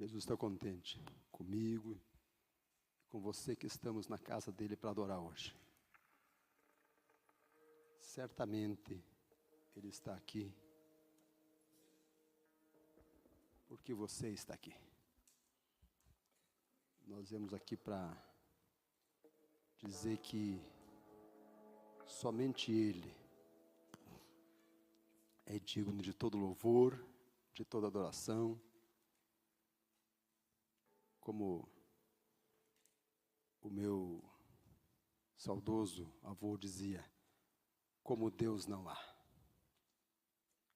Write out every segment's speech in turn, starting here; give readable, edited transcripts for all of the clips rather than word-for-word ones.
Jesus está contente comigo e com você que estamos na casa dele para adorar hoje. Certamente ele está aqui porque você está aqui. Nós viemos aqui para dizer que somente ele é digno de todo louvor, de toda adoração. Como o meu saudoso avô dizia, como Deus não há.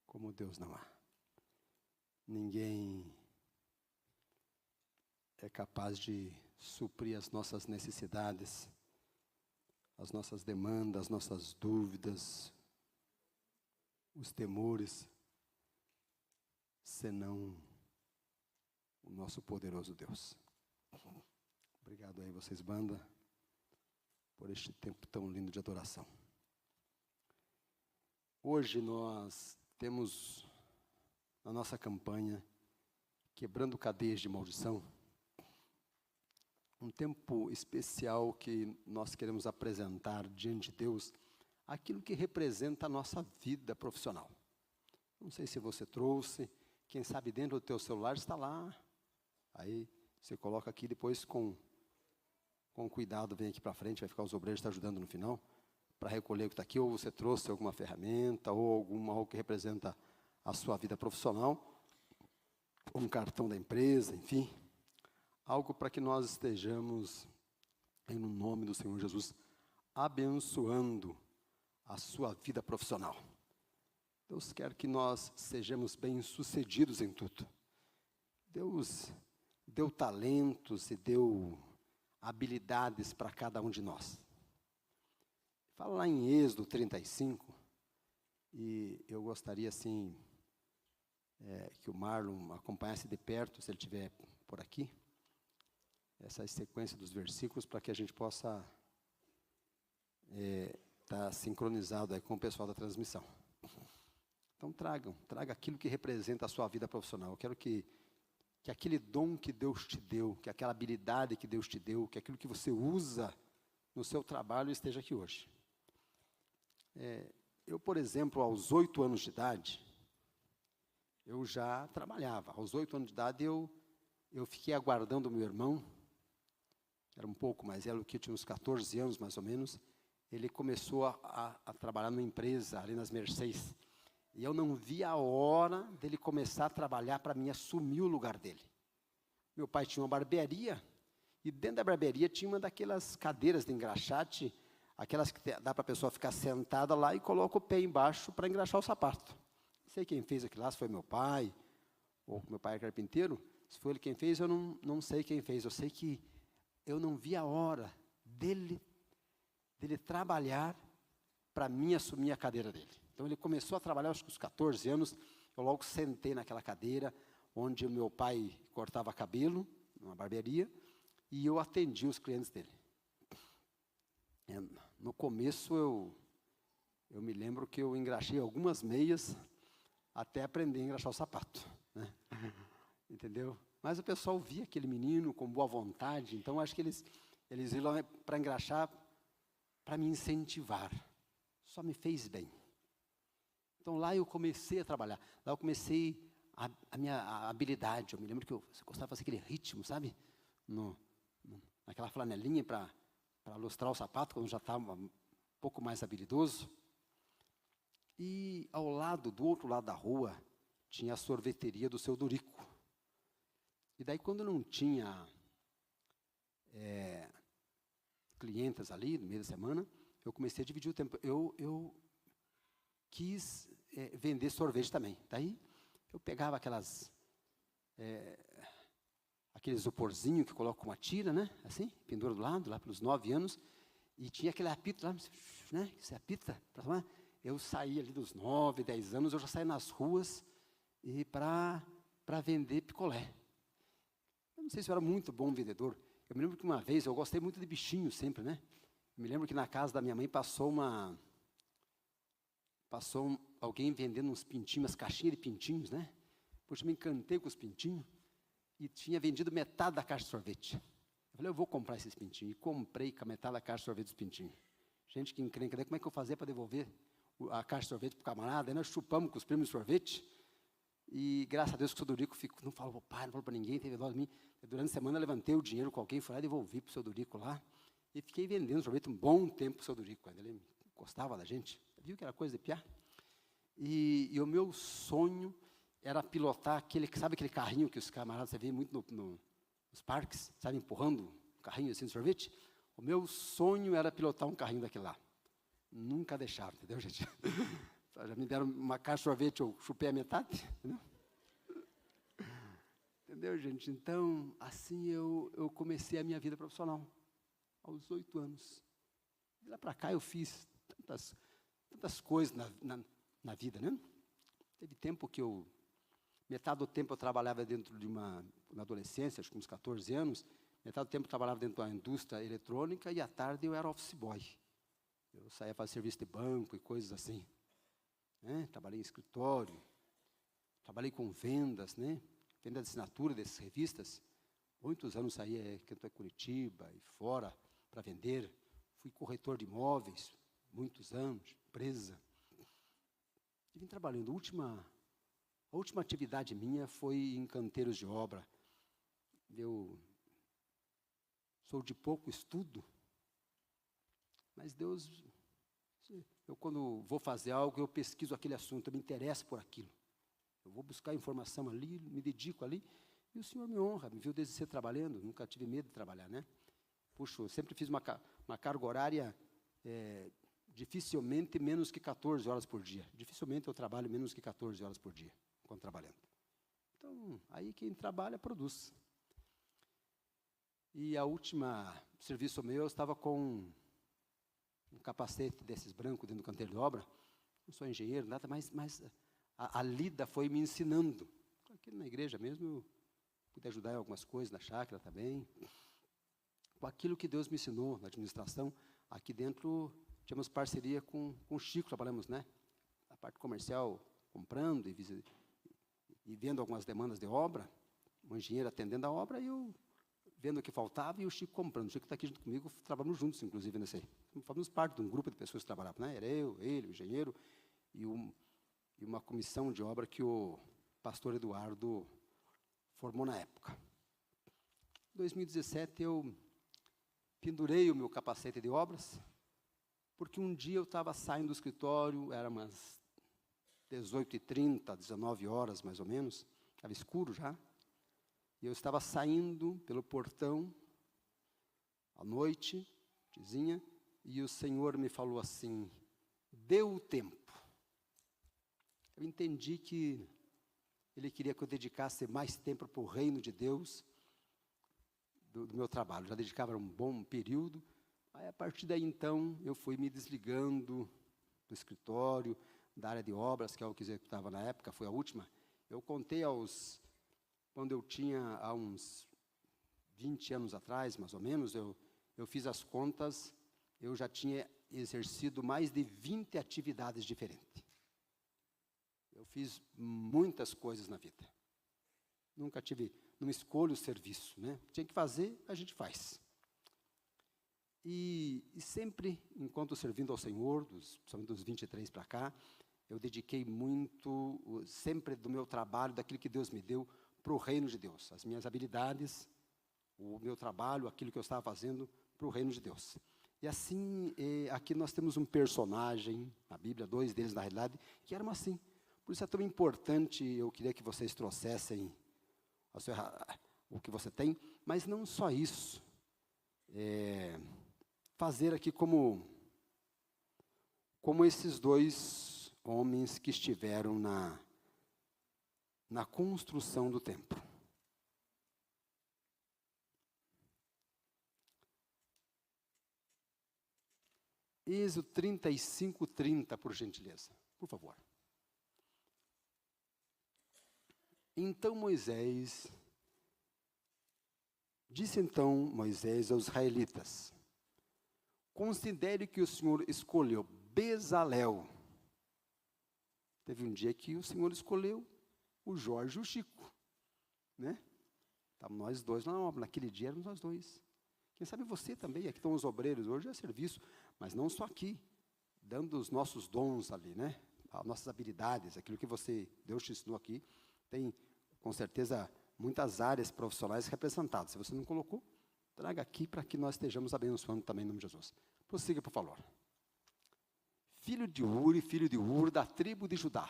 Como Deus não há. Ninguém é capaz de suprir as nossas necessidades, as nossas demandas, as nossas dúvidas, os temores, senão o nosso poderoso Deus. Obrigado aí vocês, banda, por este tempo tão lindo de adoração. Hoje nós temos na nossa campanha Quebrando Cadeias de Maldição, um tempo especial que nós queremos apresentar diante de Deus aquilo que representa a nossa vida profissional. Não sei se você trouxe, quem sabe dentro do teu celular está lá. Aí você coloca aqui, depois com cuidado, vem aqui para frente, vai ficar os obreiros te ajudando no final, para recolher o que está aqui, ou você trouxe alguma ferramenta, ou algo que representa a sua vida profissional, ou um cartão da empresa, enfim, algo para que nós estejamos, em nome do Senhor Jesus, abençoando a sua vida profissional. Deus quer que nós sejamos bem-sucedidos em tudo. Deus deu talentos e deu habilidades para cada um de nós. Fala lá em Êxodo 35, e eu gostaria, assim, que o Marlon acompanhasse de perto, se ele estiver por aqui, essa sequência dos versículos, para que a gente possa estar sincronizado aí com o pessoal da transmissão. Então traga aquilo que representa a sua vida profissional. Eu quero que aquele dom que Deus te deu, que aquela habilidade que Deus te deu, que aquilo que você usa no seu trabalho esteja aqui hoje. Eu, por exemplo, aos 8 anos de idade, eu já trabalhava. Aos 8 anos de idade, eu fiquei aguardando o meu irmão, que era um pouco mais velho, que tinha uns 14 anos, mais ou menos. Ele começou a trabalhar numa empresa ali nas Mercedes. E eu não vi a hora dele começar a trabalhar para mim assumir o lugar dele. Meu pai tinha uma barbearia, e dentro da barbearia tinha uma daquelas cadeiras de engraxate, aquelas que dá para a pessoa ficar sentada lá e coloca o pé embaixo para engraxar o sapato. Não sei quem fez aquilo lá, se foi meu pai, ou meu pai é carpinteiro. Se foi ele quem fez, eu não sei quem fez. Eu sei que eu não vi a hora dele trabalhar para mim assumir a cadeira dele. Então, ele começou a trabalhar, acho que aos 14 anos, eu logo sentei naquela cadeira, onde o meu pai cortava cabelo, numa barbearia, e eu atendia os clientes dele. No começo, eu me lembro que eu engraxei algumas meias, até aprender a engraxar o sapato, né? Entendeu? Mas o pessoal via aquele menino com boa vontade, então acho que eles iam para engraxar, para me incentivar. Só me fez bem. Então, lá eu comecei a trabalhar. Lá eu comecei a minha habilidade. Eu me lembro que eu gostava de fazer aquele ritmo, sabe? Naquela flanelinha para lustrar o sapato, quando eu já estava um pouco mais habilidoso. E do outro lado da rua, tinha a sorveteria do Seu Dorico. E daí, quando não tinha clientes ali, no meio da semana, eu comecei a dividir o tempo. Eu quis vender sorvete também. Daí, eu pegava aqueles isoporzinhos que coloca uma tira, né? Assim, pendura do lado, lá pelos 9 anos, e tinha aquele apito lá, né? Que você apita para tomar. Eu saía ali dos 9, 10 anos, eu já saía nas ruas e para vender picolé. Eu não sei se eu era muito bom vendedor. Eu me lembro que uma vez, eu gostei muito de bichinhos sempre, né? Eu me lembro que na casa da minha mãe passou alguém vendendo uns pintinhos, umas caixinhas de pintinhos, né? Poxa, eu me encantei com os pintinhos. e tinha vendido metade da caixa de sorvete. Eu falei, eu vou comprar esses pintinhos. E comprei com a metade da caixa de sorvete dos pintinhos. Gente que encrenca, como é que eu fazia para devolver a caixa de sorvete para o camarada? Aí nós chupamos com os prêmios de sorvete. E graças a Deus que o seu Dorico não falou para o pai, não falou para ninguém, teve dó de mim. Durante a semana eu levantei o dinheiro com alguém, fui lá e devolvi para o seu Dorico lá. E fiquei vendendo sorvete um bom tempo para o seu Dorico. Ele gostava da gente, viu que era coisa de piar. E o meu sonho era pilotar sabe aquele carrinho que os camaradas, você vê muito nos parques, sabe, empurrando um carrinho assim de sorvete? O meu sonho era pilotar um carrinho daquele lá. Nunca deixaram, entendeu, gente? Já me deram uma caixa de sorvete, eu chupei a metade, entendeu? Entendeu, gente? Então, assim eu comecei a minha vida profissional, aos 8 anos. De lá para cá eu fiz tantas coisas na vida, né? Teve tempo que metade do tempo eu trabalhava dentro na adolescência, acho que uns 14 anos, metade do tempo eu trabalhava dentro da indústria eletrônica e à tarde eu era office boy. Eu saía fazer serviço de banco e coisas assim. Né? Trabalhei em escritório, trabalhei com vendas, né? Venda de assinatura dessas revistas. Muitos anos saía em Curitiba e fora para vender. Fui corretor de imóveis, muitos anos, empresa. E vim trabalhando. A última atividade minha foi em canteiros de obra. Eu sou de pouco estudo, mas Deus, eu quando vou fazer algo, eu pesquiso aquele assunto, eu me interesso por aquilo. Eu vou buscar informação ali, me dedico ali, e o Senhor me honra, me viu desde cedo trabalhando, nunca tive medo de trabalhar, né? Puxa, eu sempre fiz uma carga horária, dificilmente menos que 14 horas por dia. Dificilmente eu trabalho menos que 14 horas por dia, quando trabalhando. Então, aí quem trabalha, produz. E a última serviço meu, eu estava com um capacete desses brancos dentro do canteiro de obra. Não sou engenheiro, nada, mas a lida foi me ensinando. Aqui na igreja mesmo, eu pude ajudar em algumas coisas, na chácara também. Com aquilo que Deus me ensinou na administração, aqui dentro tínhamos parceria com o Chico, trabalhamos, né? A parte comercial, comprando e vendo algumas demandas de obra, um engenheiro atendendo a obra e eu vendo o que faltava e o Chico comprando. O Chico está aqui junto comigo, trabalhamos juntos, inclusive, nesse aí. Fazemos parte de um grupo de pessoas que trabalhavam, né? Era eu, ele, o engenheiro e uma comissão de obra que o pastor Eduardo formou na época. Em 2017, eu pendurei o meu capacete de obras, porque um dia eu estava saindo do escritório, era umas 18h30, 19 horas mais ou menos, estava escuro já, e eu estava saindo pelo portão, à noite, tizinha, e o Senhor me falou assim, deu o tempo. Eu entendi que Ele queria que eu dedicasse mais tempo para o reino de Deus, do meu trabalho. Já dedicava um bom período. Aí, a partir daí, então, eu fui me desligando do escritório, da área de obras, que é o que executava na época, foi a última. Eu contei quando eu tinha, há uns 20 anos atrás, mais ou menos, eu fiz as contas, eu já tinha exercido mais de 20 atividades diferentes. Eu fiz muitas coisas na vida. Não escolho o serviço, né? Tinha que fazer, a gente faz. E sempre, enquanto servindo ao Senhor, principalmente dos 23 para cá, eu dediquei muito, sempre do meu trabalho, daquilo que Deus me deu, para o reino de Deus. As minhas habilidades, o meu trabalho, aquilo que eu estava fazendo, para o reino de Deus. E assim, aqui nós temos um personagem, na Bíblia, 2 deles na realidade, que eram assim. Por isso é tão importante, eu queria que vocês trouxessem o que você tem, mas não só isso. Fazer aqui como esses 2 homens que estiveram na construção do templo. Êxodo 35:30, por gentileza, por favor. Então Moisés aos israelitas, considere que o Senhor escolheu Bezalel. Teve um dia que o Senhor escolheu o Jorge e o Chico, né? Estávamos nós dois, não, naquele dia éramos nós dois. Quem sabe você também, aqui estão os obreiros, hoje é serviço, mas não só aqui, dando os nossos dons ali, né? As nossas habilidades, aquilo que Deus te ensinou aqui, tem, com certeza, muitas áreas profissionais representadas. Se você não colocou, traga aqui para que nós estejamos abençoando também em nome de Jesus. Prossiga, por favor. Filho de Uri, filho de Ur, da tribo de Judá.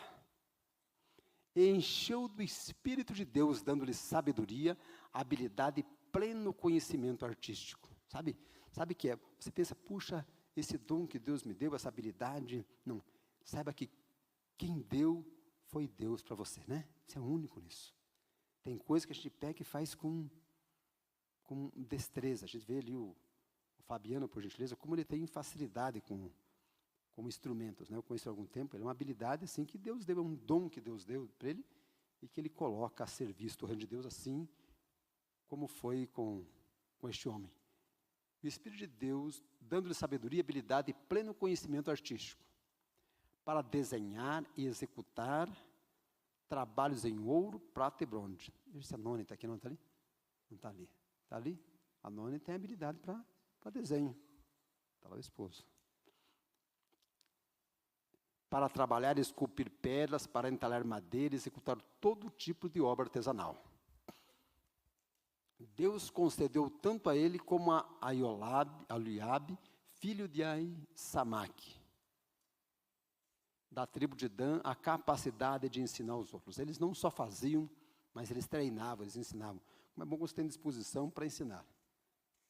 Encheu do Espírito de Deus, dando-lhe sabedoria, habilidade e pleno conhecimento artístico. Sabe que é? Você pensa, puxa, esse dom que Deus me deu, essa habilidade. Não, saiba que quem deu foi Deus para você, né? Você é único nisso. Tem coisa que a gente pega e faz com destreza. A gente vê ali o Fabiano, por gentileza, como ele tem facilidade com instrumentos, né? Eu conheço há algum tempo, ele é uma habilidade assim que Deus deu, é um dom que Deus deu para ele, e que ele coloca a serviço do reino de Deus, assim como foi com este homem. O Espírito de Deus, dando-lhe sabedoria, habilidade e pleno conhecimento artístico, para desenhar e executar trabalhos em ouro, prata e bronze. Esse Anônimo está aqui, não está ali? Não está ali. Está ali? Anônimo tem habilidade para desenho. Está lá o esposo. Para trabalhar e esculpir pedras, para entalar madeira e executar todo tipo de obra artesanal. Deus concedeu tanto a ele como a Eliabe, filho de Aisamaque, da tribo de Dan, a capacidade de ensinar os outros. Eles não só faziam, mas eles treinavam, eles ensinavam. Como é bom que você tenha disposição para ensinar,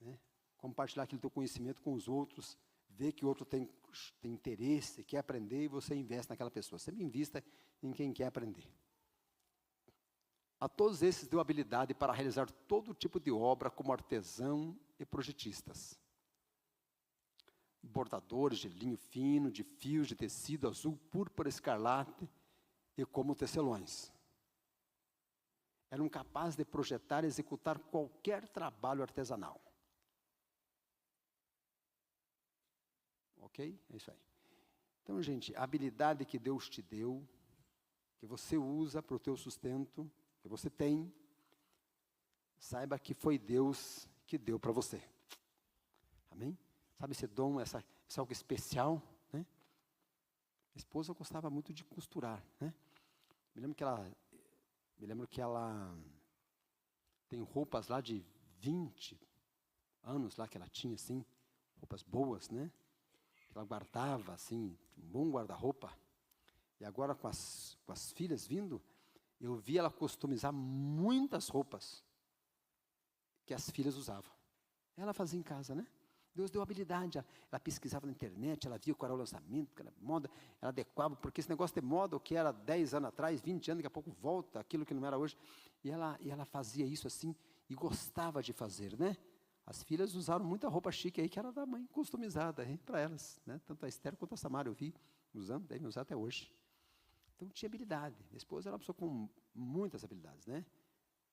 né? Compartilhar aquele teu conhecimento com os outros, ver que o outro tem interesse, quer aprender, e você investe naquela pessoa. Sempre invista em quem quer aprender. A todos esses deu habilidade para realizar todo tipo de obra, como artesão e projetistas. Bordadores de linho fino, de fios de tecido azul, púrpura, escarlate e como tecelões. Eram capazes de projetar e executar qualquer trabalho artesanal. Ok? É isso aí. Então, gente, a habilidade que Deus te deu, que você usa para o teu sustento, que você tem, saiba que foi Deus que deu para você. Amém? Sabe esse dom, esse algo especial, né? A esposa gostava muito de costurar, né? Me lembro que ela tem roupas lá de 20 anos lá que ela tinha, assim, roupas boas, né? Ela guardava, assim, um bom guarda-roupa. E agora com as filhas vindo, eu vi ela customizar muitas roupas que as filhas usavam. Ela fazia em casa, né? Deus deu habilidade, ela pesquisava na internet, ela via qual era o lançamento, qual era a moda, ela adequava, porque esse negócio de moda, o que era 10 anos atrás, 20 anos, daqui a pouco volta, aquilo que não era hoje. E ela fazia isso assim, e gostava de fazer, né? As filhas usaram muita roupa chique aí, que era da mãe, customizada para elas, né? Tanto a Esther quanto a Samara eu vi usando, devem usar até hoje. Então tinha habilidade. Minha esposa era uma pessoa com muitas habilidades, né?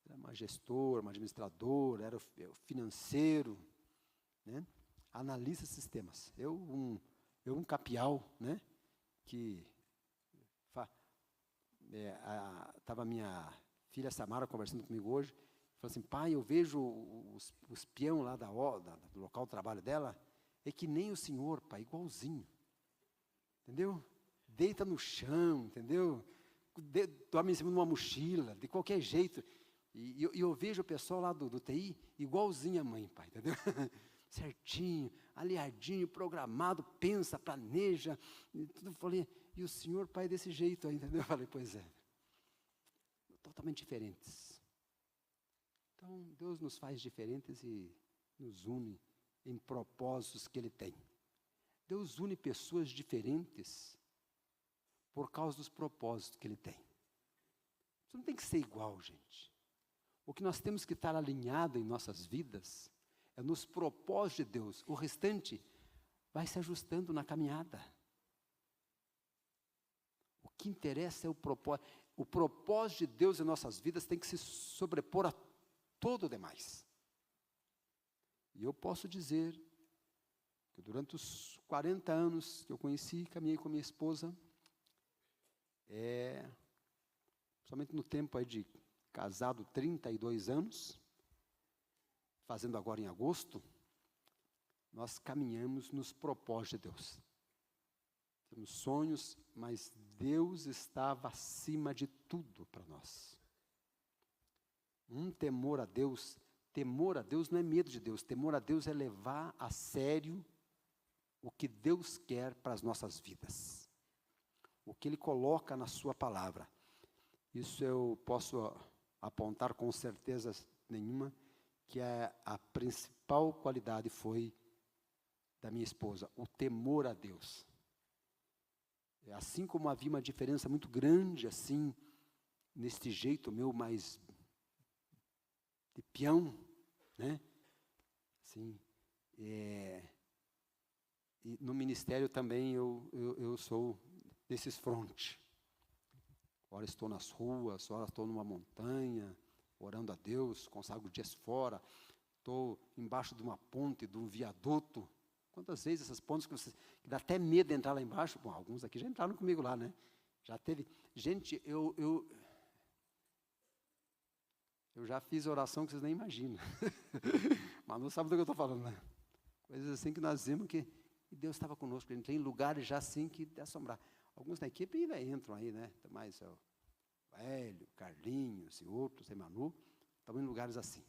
Era uma gestora, uma administradora, era o financeiro, né? Analista de sistemas. Eu um capial, né? Que estava minha filha Samara conversando comigo hoje, falou assim, pai, eu vejo os peão lá do local de trabalho dela, é que nem o senhor, pai, igualzinho. Entendeu? Deita no chão, entendeu? Dorme em cima de uma mochila, de qualquer jeito. E eu vejo o pessoal lá do TI igualzinho a mãe, pai, entendeu? Certinho, aliadinho, programado, pensa, planeja. E tudo. Eu falei, e o senhor, pai, desse jeito aí, entendeu? Eu falei, pois é. Totalmente diferentes. Então, Deus nos faz diferentes e nos une em propósitos que Ele tem. Deus une pessoas diferentes por causa dos propósitos que Ele tem. Você não tem que ser igual, gente. O que nós temos que estar alinhado em nossas vidas é nos propósitos de Deus. O restante vai se ajustando na caminhada. O que interessa é o propósito. O propósito de Deus em nossas vidas tem que se sobrepor a todo o demais. E eu posso dizer que durante os 40 anos que eu conheci, caminhei com minha esposa, somente no tempo aí de casado 32 anos, fazendo agora em agosto, nós caminhamos nos propósitos de Deus. Temos sonhos, mas Deus estava acima de tudo para nós. Temor a Deus não é medo de Deus, temor a Deus é levar a sério o que Deus quer para as nossas vidas. O que Ele coloca na sua palavra. Isso eu posso apontar com certeza nenhuma, que a principal qualidade foi da minha esposa, o temor a Deus. Assim como havia uma diferença muito grande, assim, neste jeito meu mais de peão, né? Assim, e no ministério também eu sou desses frontes. Ora estou nas ruas, ora estou numa montanha, orando a Deus, consagro dias fora, estou embaixo de uma ponte, de um viaduto. Quantas vezes essas pontes que dá até medo de entrar lá embaixo? Bom, alguns aqui já entraram comigo lá, né? Já teve. Gente, eu já fiz oração que vocês nem imaginam. Mas não sabe do que eu estou falando, né? Coisas assim que nós vimos que Deus estava conosco. A gente tem lugares já assim que de assombrar. Alguns da equipe ainda entram aí, né? Mais o Hélio, Carlinhos e outros, Emanu, estão em lugares assim.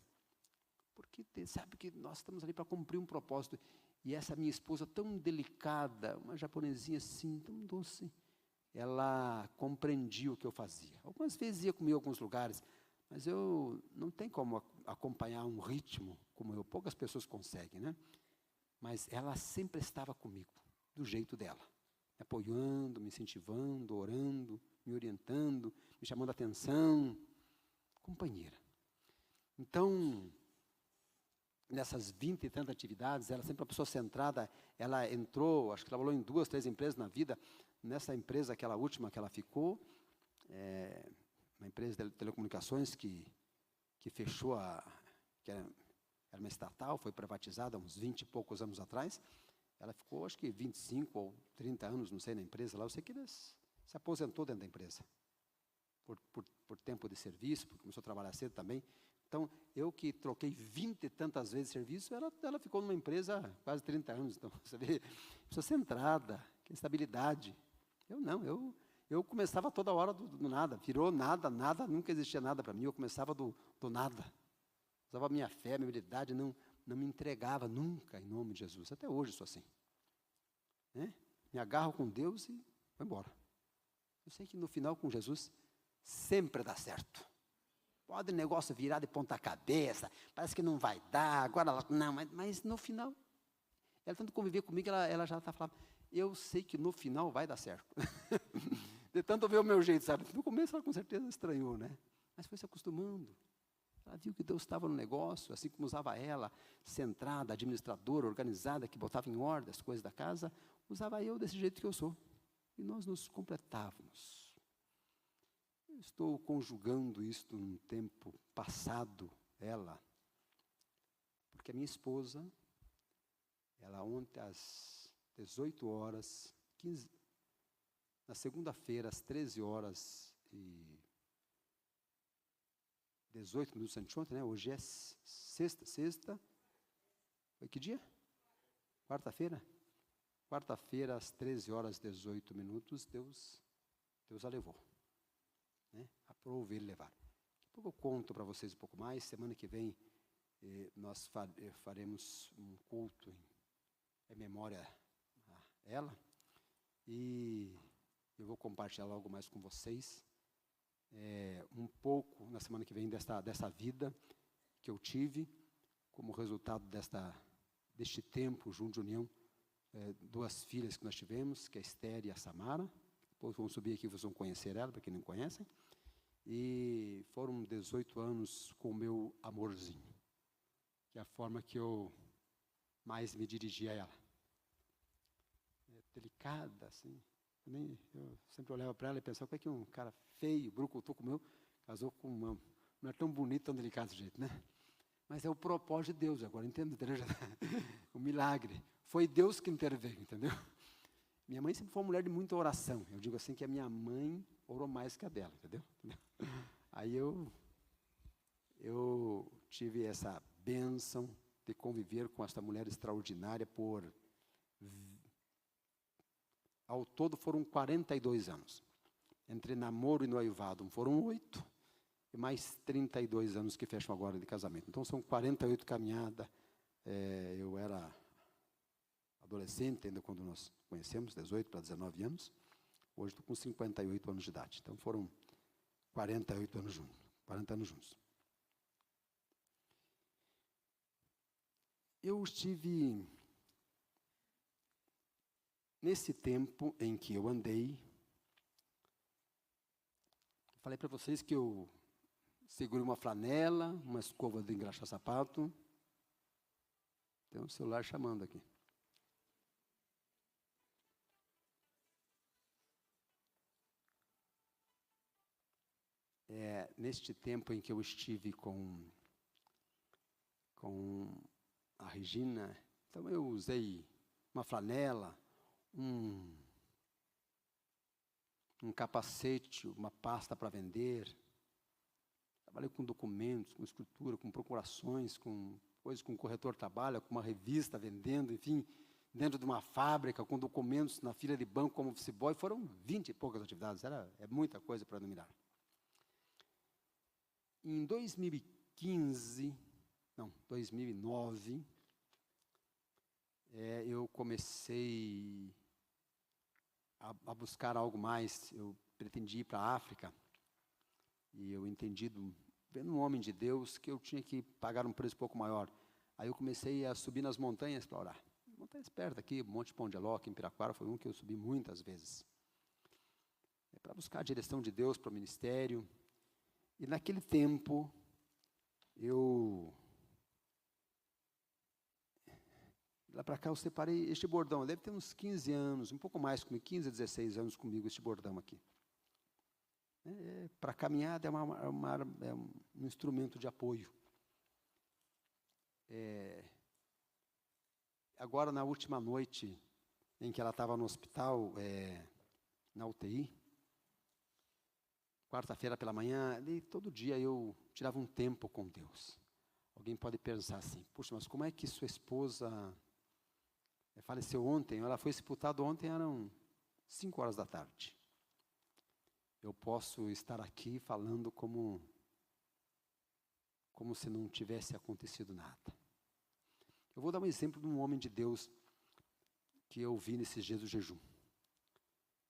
Porque sabe que nós estamos ali para cumprir um propósito. E essa minha esposa tão delicada, uma japonesinha assim, tão doce, ela compreendia o que eu fazia. Algumas vezes ia comigo a alguns lugares, mas eu não tenho como acompanhar um ritmo como eu. Poucas pessoas conseguem, né? Mas ela sempre estava comigo, do jeito dela. Me apoiando, me incentivando, orando, me orientando, me chamando a atenção. Companheira. Então, nessas 20 e tantas atividades, ela sempre uma pessoa centrada, ela entrou, acho que trabalhou em 2, 3 empresas na vida. Nessa empresa, aquela última que ela ficou, uma empresa de telecomunicações que fechou, que era uma estatal, foi privatizada há uns 20 e poucos anos atrás. Ela ficou, acho que 25 ou 30 anos, não sei, na empresa lá. Eu sei que ela se aposentou dentro da empresa, por tempo de serviço, porque começou a trabalhar cedo também. Então, eu que troquei 20 e tantas vezes de serviço, ela ficou numa empresa há quase 30 anos. Então, você vê, pessoa centrada, que estabilidade. Eu não, eu começava toda hora do nada, virou nada, nunca existia nada para mim, eu começava do nada. Usava a minha fé, a minha habilidade, não me entregava nunca, em nome de Jesus. Até hoje eu sou assim. Né? Me agarro com Deus e vou embora. Eu sei que no final, com Jesus, sempre dá certo. Pode o negócio virar de ponta cabeça, parece que não vai dar, agora não, mas no final, ela tanto conviver comigo, ela já está falando, eu sei que no final vai dar certo. De tanto ver o meu jeito, sabe? No começo ela com certeza estranhou, né? Mas foi se acostumando. Ela viu que Deus estava no negócio, assim como usava ela, centrada, administradora, organizada, que botava em ordem as coisas da casa, usava eu desse jeito que eu sou. E nós nos completávamos. Eu estou conjugando isto num tempo passado, porque a minha esposa, ela ontem às 18 horas, 15, na segunda-feira às 13 horas e 18 minutos anteontem, né? Hoje é sexta, foi que dia? Quarta-feira? Quarta-feira às 13 horas e 18 minutos, Deus a levou. Né? Aprove ele levar. Daqui a pouco eu conto para vocês um pouco mais. Semana que vem nós faremos um culto em memória a ela. E eu vou compartilhar algo mais com vocês. Um pouco, na semana que vem, dessa vida que eu tive, como resultado deste tempo junto de união, 2 filhas que nós tivemos, que é a Esther e a Samara. Depois vão subir aqui, vocês vão conhecer ela, para quem não conhecem. E foram 18 anos com o meu amorzinho, que é a forma que eu mais me dirigi a ela. Delicada, assim. Eu sempre olhava para ela e pensava, como é que um cara feio, brucutu como eu, casou com uma mulher tão bonita, tão delicada desse jeito, né? Mas é o propósito de Deus, agora entendo, o milagre. Foi Deus que interveio, entendeu? Minha mãe sempre foi uma mulher de muita oração. Eu digo assim que a minha mãe orou mais que a dela, entendeu? Aí eu tive essa bênção de conviver com esta mulher extraordinária ao todo foram 42 anos. Entre namoro e noivado foram 8, e mais 32 anos que fecham agora de casamento. Então, são 48 caminhadas. Eu era adolescente ainda quando nós conhecemos, 18 para 19 anos. Hoje estou com 58 anos de idade. Então, foram 48 anos juntos, 40 anos juntos. Eu estive, nesse tempo em que eu andei, falei para vocês que eu segurei uma flanela, uma escova de engraxar sapato. Tem um celular chamando aqui. Neste tempo em que eu estive com a Regina, então eu usei uma flanela, um capacete, uma pasta para vender. Trabalhei com documentos, com escritura, com procurações, com coisas com o corretor trabalha, com uma revista vendendo, enfim, dentro de uma fábrica, com documentos na fila de banco como office boy. Foram 20 e poucas atividades, é muita coisa para enumerar. Em 2009, eu comecei a buscar algo mais. Eu pretendia ir para a África, e eu entendi, vendo um homem de Deus, que eu tinha que pagar um preço um pouco maior. Aí eu comecei a subir nas montanhas para orar. Montanhas perto aqui, Monte Pão de Aló, aqui em Piraquara, foi um que eu subi muitas vezes. Para buscar a direção de Deus para o ministério. E naquele tempo, lá para cá eu separei este bordão. Deve ter uns 15 anos, um pouco mais comigo, 15 a 16 anos comigo, este bordão aqui. Para caminhada é um instrumento de apoio. Agora, na última noite em que ela estava no hospital, na UTI, quarta-feira pela manhã, e todo dia eu tirava um tempo com Deus. Alguém pode pensar assim, puxa, mas como é que sua esposa faleceu ontem? Ela foi sepultada ontem, eram 5 horas da tarde. Eu posso estar aqui falando como se não tivesse acontecido nada. Eu vou dar um exemplo de um homem de Deus que eu vi nesses dias do jejum.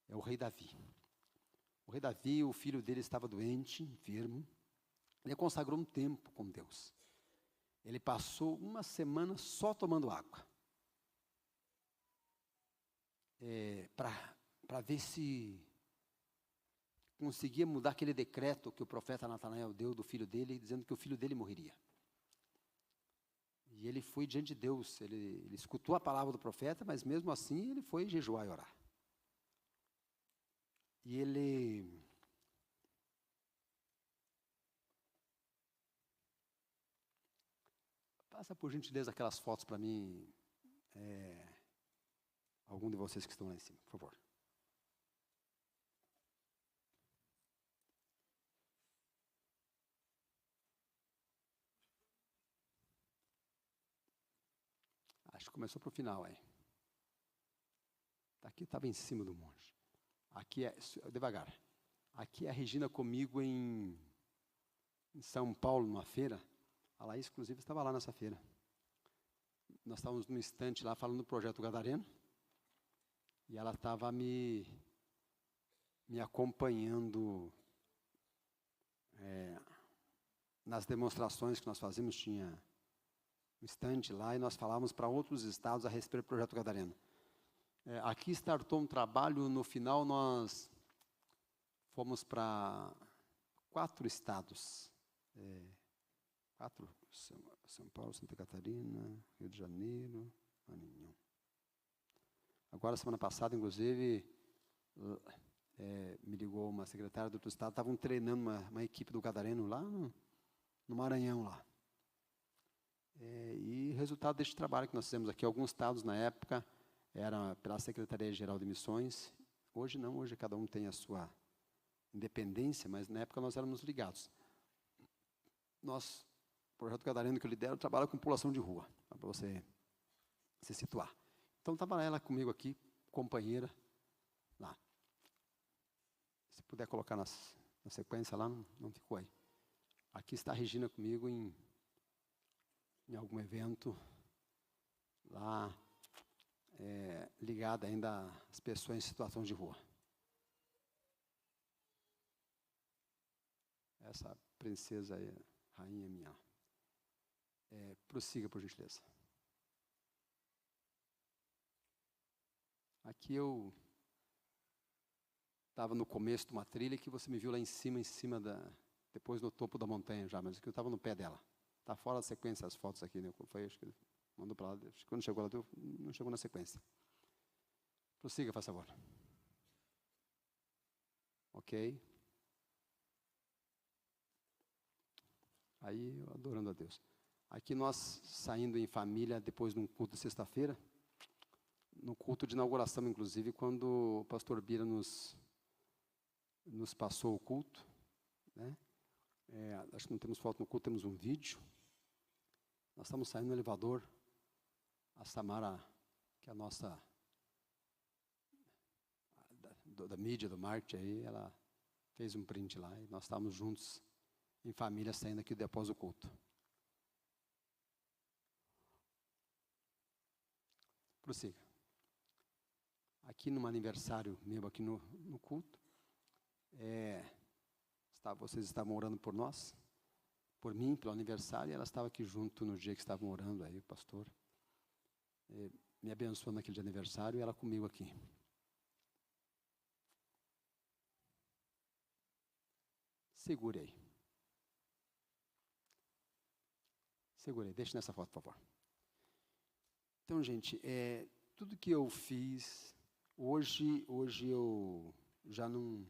É o rei Davi. O rei Davi, o filho dele estava doente, enfermo. Ele consagrou um tempo com Deus. Ele passou uma semana só tomando água. Para ver se conseguia mudar aquele decreto que o profeta Natanael deu do filho dele, dizendo que o filho dele morreria. E ele foi diante de Deus, ele escutou a palavra do profeta, mas mesmo assim ele foi jejuar e orar. E ele passa por gentileza aquelas fotos para mim, algum de vocês que estão lá em cima, por favor. Acho que começou para o final aí. Aqui estava em cima do monte. Aqui devagar. Aqui é a Regina comigo em São Paulo, numa feira. A Laís, inclusive, estava lá nessa feira. Nós estávamos num estante lá falando do projeto Gadareno. E ela estava me acompanhando nas demonstrações que nós fazíamos. Tinha um estante lá e nós falávamos para outros estados a respeito do projeto Gadareno. Aqui startou um trabalho, no final nós fomos para 4 estados. 4, São Paulo, Santa Catarina, Rio de Janeiro, Maranhão. Agora, semana passada, inclusive, me ligou uma secretária do outro estado, estavam treinando uma equipe do Gadareno lá no Maranhão. Lá. E resultado deste trabalho que nós fizemos aqui, alguns estados na época, era pela Secretaria-Geral de Missões. Hoje não, hoje cada um tem a sua independência, mas na época nós éramos ligados. Nós O projeto Gadareno que eu lidero trabalha com população de rua, para você se situar. Então, estava ela comigo aqui, companheira, lá. Se puder colocar na sequência lá, não ficou aí. Aqui está a Regina comigo em algum evento, lá, ligada ainda às pessoas em situação de rua. Essa princesa aí, rainha minha. Prossiga, por gentileza. Aqui eu estava no começo de uma trilha que você me viu lá em cima depois no topo da montanha já, mas aqui eu estava no pé dela. Está fora da sequência as fotos aqui, né? Foi, acho que mandou para lá, acho que quando chegou lá, não chegou na sequência. Prossiga, faz favor. Ok. Aí, adorando a Deus. Aqui nós saindo em família depois de um culto de sexta-feira, no culto de inauguração, inclusive, quando o pastor Bira nos passou o culto, né? Acho que não temos foto no culto, temos um vídeo. Nós estamos saindo no elevador, a Samara, que é a nossa, da mídia, do marketing aí, ela fez um print lá, e nós estávamos juntos, em família, saindo aqui após o culto. Prossiga. Aqui num aniversário meu, aqui no culto, vocês estavam orando por nós, por mim, pelo aniversário, e ela estava aqui junto no dia que estavam orando aí, o pastor, me abençoando naquele dia de aniversário, e ela comigo aqui. Segure aí. Segure aí, deixe nessa foto, por favor. Então, gente, tudo que eu fiz, hoje eu já não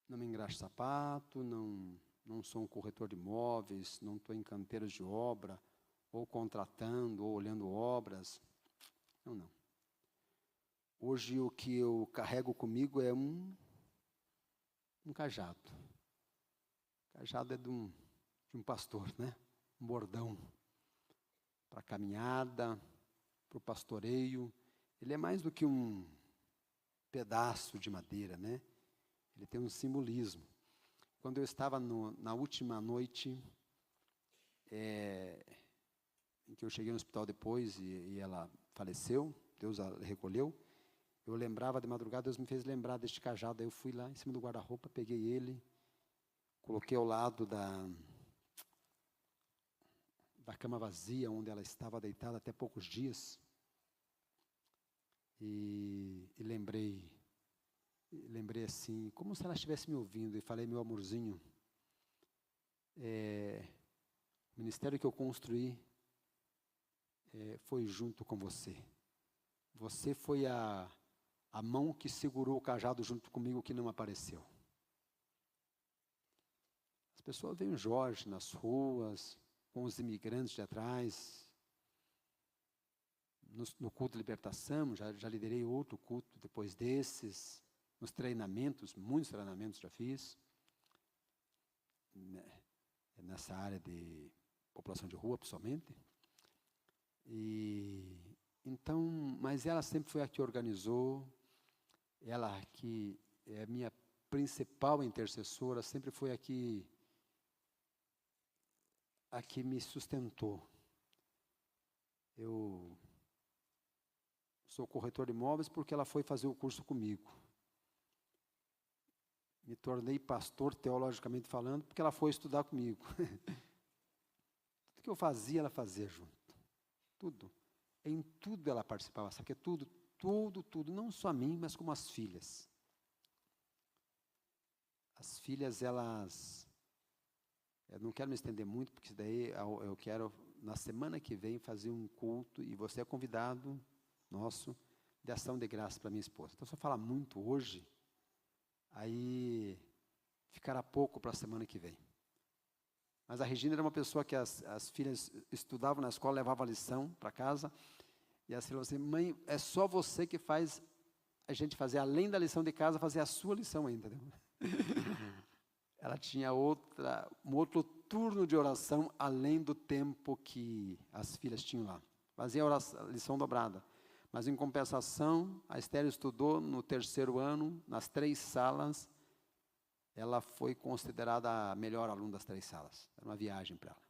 me engraxo sapato, não sou um corretor de imóveis, não estou em canteiros de obra, ou contratando, ou olhando obras. Não. Hoje o que eu carrego comigo é um cajado. O cajado é de um pastor, né? Um bordão para a caminhada, para o pastoreio. Ele é mais do que um pedaço de madeira, né? Ele tem um simbolismo. Quando eu estava na última noite, em que eu cheguei no hospital depois e ela faleceu, Deus a recolheu, eu lembrava de madrugada, Deus me fez lembrar deste cajado, aí eu fui lá em cima do guarda-roupa, peguei ele, coloquei ao lado da cama vazia, onde ela estava deitada até poucos dias, e lembrei assim, como se ela estivesse me ouvindo, e falei: meu amorzinho, o ministério que eu construí foi junto com você. Você foi a mão que segurou o cajado junto comigo, que não apareceu. As pessoas veem o Jorge nas ruas, com os imigrantes de atrás. No culto de libertação, já liderei outro culto depois desses. Nos treinamentos, muitos treinamentos já fiz. Nessa área de população de rua, pessoalmente. Então, mas ela sempre foi a que organizou, ela que é a minha principal intercessora, sempre foi a que me sustentou. Eu sou corretor de imóveis porque ela foi fazer o curso comigo. Me tornei pastor, teologicamente falando, porque ela foi estudar comigo. Tudo que eu fazia, ela fazia junto. Tudo. Em tudo ela participava, sabe que é tudo, não só a mim, mas como as filhas. As filhas, elas... Eu não quero me estender muito, porque daí eu quero, na semana que vem, fazer um culto, e você é convidado nosso, de ação de graça para minha esposa. Então, se eu falar muito hoje, aí ficará pouco para a semana que vem. Mas a Regina era uma pessoa que as filhas estudavam na escola, levavam a lição para casa, e as filhas falavam assim: mãe, é só você que faz a gente fazer, além da lição de casa, fazer a sua lição ainda. Ela tinha um outro turno de oração além do tempo que as filhas tinham lá. Fazia a lição dobrada. Mas, em compensação, a Esther estudou no 3º ano, nas 3 salas. Ela foi considerada a melhor aluna das 3 salas. Era uma viagem para ela.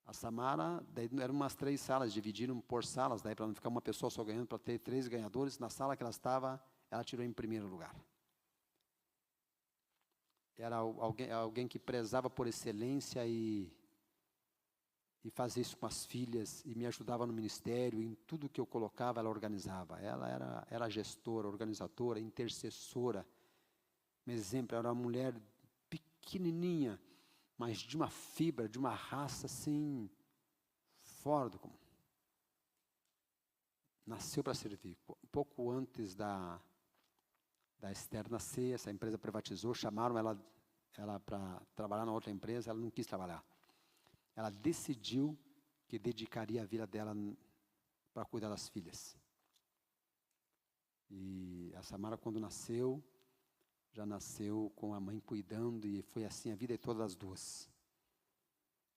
A Samara, daí eram umas 3 salas, dividiram por salas, daí para não ficar uma pessoa só ganhando, para ter 3 ganhadores. Na sala que ela estava, ela tirou em primeiro lugar. Era alguém que prezava por excelência e fazia isso com as filhas, e me ajudava no ministério, em tudo que eu colocava, ela organizava. Ela era gestora, organizadora, intercessora. Um exemplo, era uma mulher pequenininha, mas de uma fibra, de uma raça assim, fora do comum. Nasceu para servir. Pouco antes da Esther nascer, essa empresa privatizou, chamaram ela para trabalhar na outra empresa, ela não quis trabalhar. Ela decidiu que dedicaria a vida dela para cuidar das filhas. E a Samara, quando nasceu, já nasceu com a mãe cuidando, e foi assim a vida toda das duas.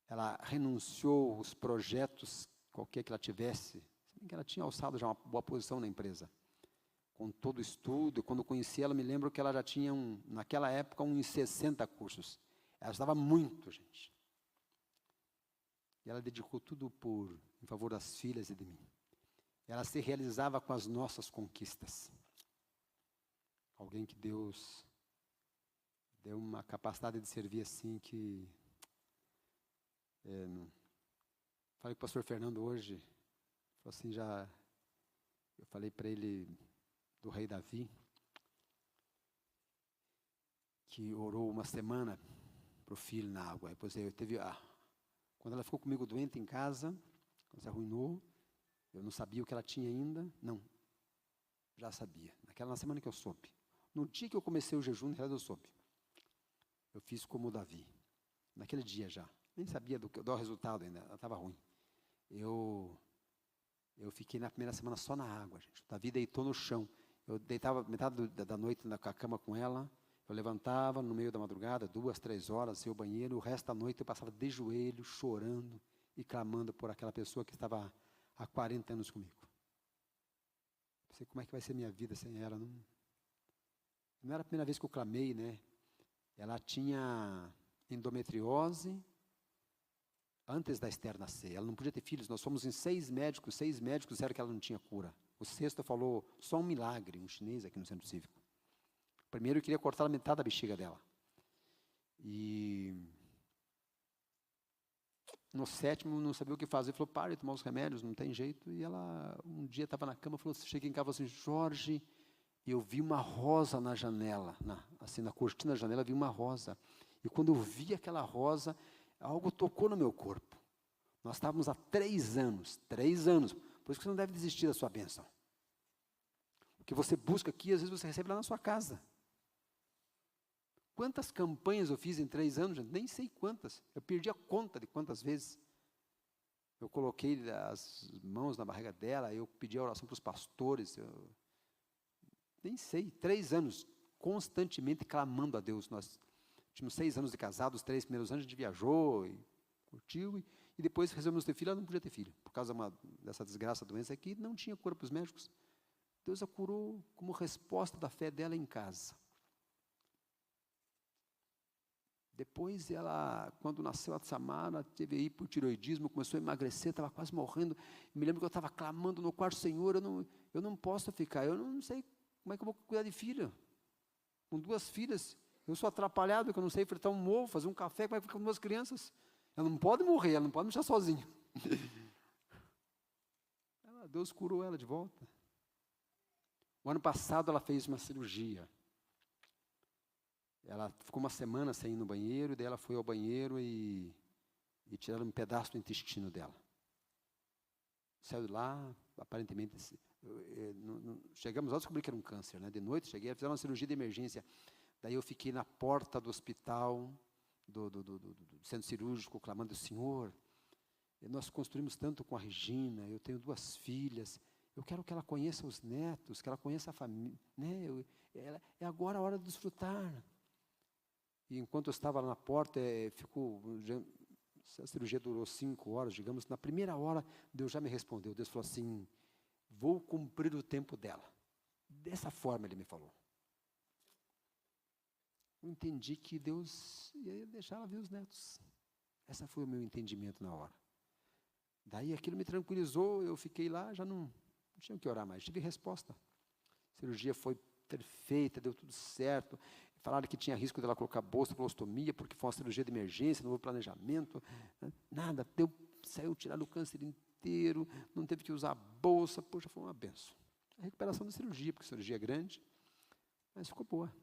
Ela renunciou os projetos, qualquer que ela tivesse, que ela tinha alçado já uma boa posição na empresa, com todo o estudo. Quando eu conheci ela, me lembro que ela já tinha, naquela época, uns 60 cursos. Ela estudava muito, gente. E ela dedicou tudo em favor das filhas e de mim. Ela se realizava com as nossas conquistas. Alguém que Deus deu uma capacidade de servir assim que... Falei com o pastor Fernando hoje, falou assim, eu falei para ele do rei Davi, que orou uma semana para o filho na água. Depois quando ela ficou comigo doente em casa, quando se arruinou, eu não sabia o que ela tinha ainda. Não, já sabia. Na semana que eu soube. No dia que eu comecei o jejum, na realidade eu soube. Eu fiz como o Davi. Naquele dia já. Nem sabia do resultado ainda, ela estava ruim. Eu fiquei na primeira semana só na água, gente. O Davi deitou no chão. Eu deitava metade da noite na cama com ela. Eu levantava no meio da madrugada, 2, 3 horas, ia ao banheiro. O resto da noite eu passava de joelho, chorando e clamando por aquela pessoa que estava há 40 anos comigo. Não sei como é que vai ser minha vida sem ela. Não era a primeira vez que eu clamei, né? Ela tinha endometriose antes da Esther nascer. Ela não podia ter filhos. Nós fomos em 6 médicos. 6 médicos disseram que ela não tinha cura. O 6º falou, só um milagre, um chinês aqui no centro cívico. Primeiro eu queria cortar a metade da bexiga dela. E no 7º não sabia o que fazer. Falou, para de tomar os remédios, não tem jeito. E ela um dia estava na cama, cheguei em casa e falou assim, Jorge, eu vi uma rosa na janela, assim na cortina da janela, vi uma rosa. E quando eu vi aquela rosa, algo tocou no meu corpo. Nós estávamos há 3 anos, por isso que você não deve desistir da sua bênção. O que você busca aqui, às vezes você recebe lá na sua casa. Quantas campanhas eu fiz em 3 anos, gente? Nem sei quantas. Eu perdi a conta de quantas vezes. Eu coloquei as mãos na barriga dela, eu pedi a oração para os pastores. Nem sei, 3 anos, constantemente clamando a Deus. Nós tínhamos 6 anos de casados, os 3 primeiros anos a gente viajou e curtiu. E depois resolvemos ter filho, ela não podia ter filho. Por causa dessa desgraça, doença aqui, não tinha cura para os médicos. Deus a curou como resposta da fé dela em casa. Depois ela, quando nasceu a Samara, teve hipotireoidismo, começou a emagrecer, estava quase morrendo. Me lembro que eu estava clamando no quarto, Senhor, eu não posso ficar, eu não sei como é que eu vou cuidar de filha. Com 2 filhas, eu sou atrapalhado, que eu não sei fritar um ovo, fazer um café, como é que fica com 2 crianças? Ela não pode morrer, ela não pode me deixar sozinha. Deus curou ela de volta. O ano passado ela fez uma cirurgia. Ela ficou uma semana sem ir no banheiro, e daí ela foi ao banheiro e tiraram um pedaço do intestino dela. Saiu de lá, aparentemente, chegamos lá a descobrir que era um câncer, né? De noite cheguei, fizeram uma cirurgia de emergência. Daí eu fiquei na porta do hospital, do centro cirúrgico, clamando, Senhor, nós construímos tanto com a Regina, eu tenho 2 filhas, eu quero que ela conheça os netos, que ela conheça a família, né? É agora a hora de desfrutar. E enquanto eu estava lá na porta, a cirurgia durou 5 horas, digamos. Na primeira hora, Deus já me respondeu. Deus falou assim: vou cumprir o tempo dela. Dessa forma Ele me falou. Eu entendi que Deus ia deixar ela ver os netos. Esse foi o meu entendimento na hora. Daí aquilo me tranquilizou, eu fiquei lá, já não tinha o que orar mais. Tive resposta. A cirurgia foi perfeita, deu tudo certo. Falaram que tinha risco dela colocar bolsa, colostomia, porque foi uma cirurgia de emergência, não houve planejamento. Nada, saiu tirado o câncer inteiro, não teve que usar a bolsa. Poxa, foi uma benção. A recuperação da cirurgia, porque a cirurgia é grande, mas ficou boa.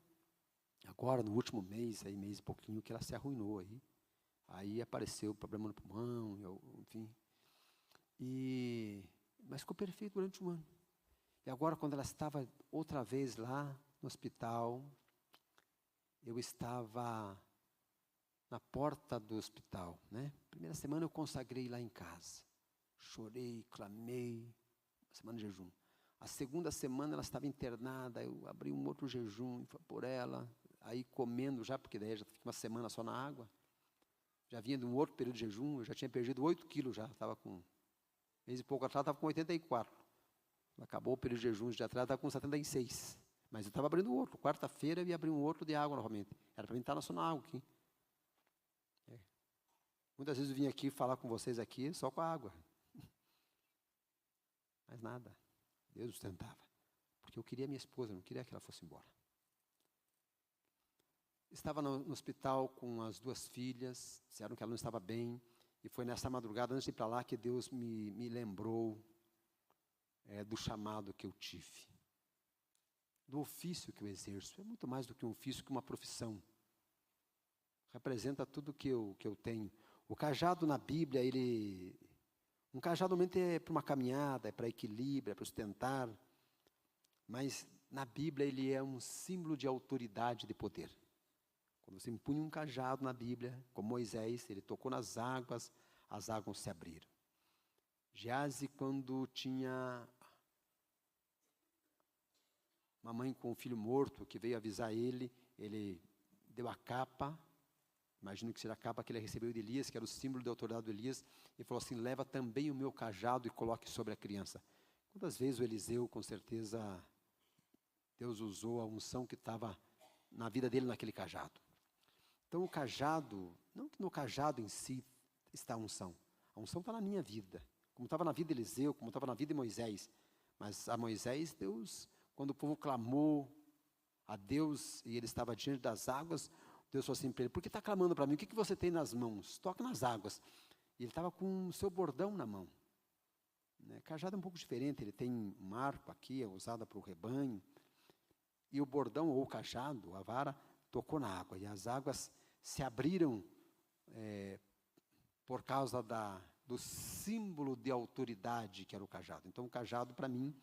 Agora, no último mês e pouquinho, que ela se arruinou aí. Aí apareceu problema no pulmão, enfim. Mas ficou perfeito durante 1 ano. E agora, quando ela estava outra vez lá no hospital, eu estava na porta do hospital, né? Primeira semana eu consagrei lá em casa. Chorei, clamei, semana de jejum. A segunda semana ela estava internada, eu abri um outro jejum por ela, aí comendo já, porque daí já fiquei uma semana só na água. Já vinha de um outro período de jejum, eu já tinha perdido 8 quilos já, estava com, mês e pouco atrás, estava com 84. Acabou o período de jejum de atrás, estava com 76. Mas eu estava abrindo outro. Quarta-feira eu ia abrir um outro de água novamente. Era para mim estar só na água aqui. Muitas vezes eu vim aqui falar com vocês aqui só com a água. Mas nada. Deus sustentava. Porque eu queria minha esposa, não queria que ela fosse embora. Estava no hospital com as 2 filhas, disseram que ela não estava bem, e foi nessa madrugada, antes de ir para lá, que Deus me lembrou do chamado que eu tive, do ofício que eu exerço. É muito mais do que um ofício, que uma profissão. Representa tudo que eu tenho. O cajado na Bíblia, um cajado normalmente é para uma caminhada, é para equilíbrio, é para sustentar, mas na Bíblia ele é um símbolo de autoridade e de poder. Quando você impunha um cajado na Bíblia, como Moisés, ele tocou nas águas, as águas se abriram. Geazi, quando tinha uma mãe com um filho morto, que veio avisar ele deu a capa, imagino que seja a capa que ele recebeu de Elias, que era o símbolo da autoridade de Elias, e falou assim: leva também o meu cajado e coloque sobre a criança. Quantas vezes o Eliseu, com certeza, Deus usou a unção que estava na vida dele naquele cajado. Então o cajado, não que no cajado em si está a unção está na minha vida, como estava na vida de Eliseu, como estava na vida de Moisés. Mas a Moisés, Deus, quando o povo clamou a Deus e ele estava diante das águas, Deus falou assim para ele: por que está clamando para mim? O que você tem nas mãos? Toca nas águas. E ele estava com o seu bordão na mão. Cajado é um pouco diferente, ele tem um arco aqui, é usado para o rebanho. E o bordão ou o cajado, a vara, tocou na água. E as águas se abriram por causa do símbolo de autoridade que era o cajado. Então o cajado para mim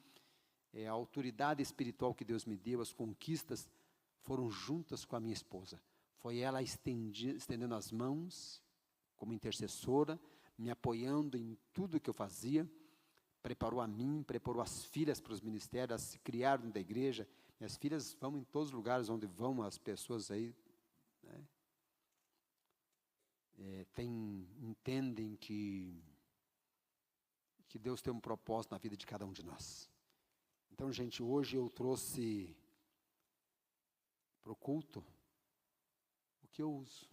é a autoridade espiritual que Deus me deu, as conquistas foram juntas com a minha esposa. Foi ela estendendo as mãos, como intercessora, me apoiando em tudo que eu fazia, preparou a mim, preparou as filhas para os ministérios, elas se criaram dentro da igreja. Minhas filhas vão em todos os lugares onde vão as pessoas aí, né? Entendem que Deus tem um propósito na vida de cada um de nós. Então, gente, hoje eu trouxe para o culto o que eu uso,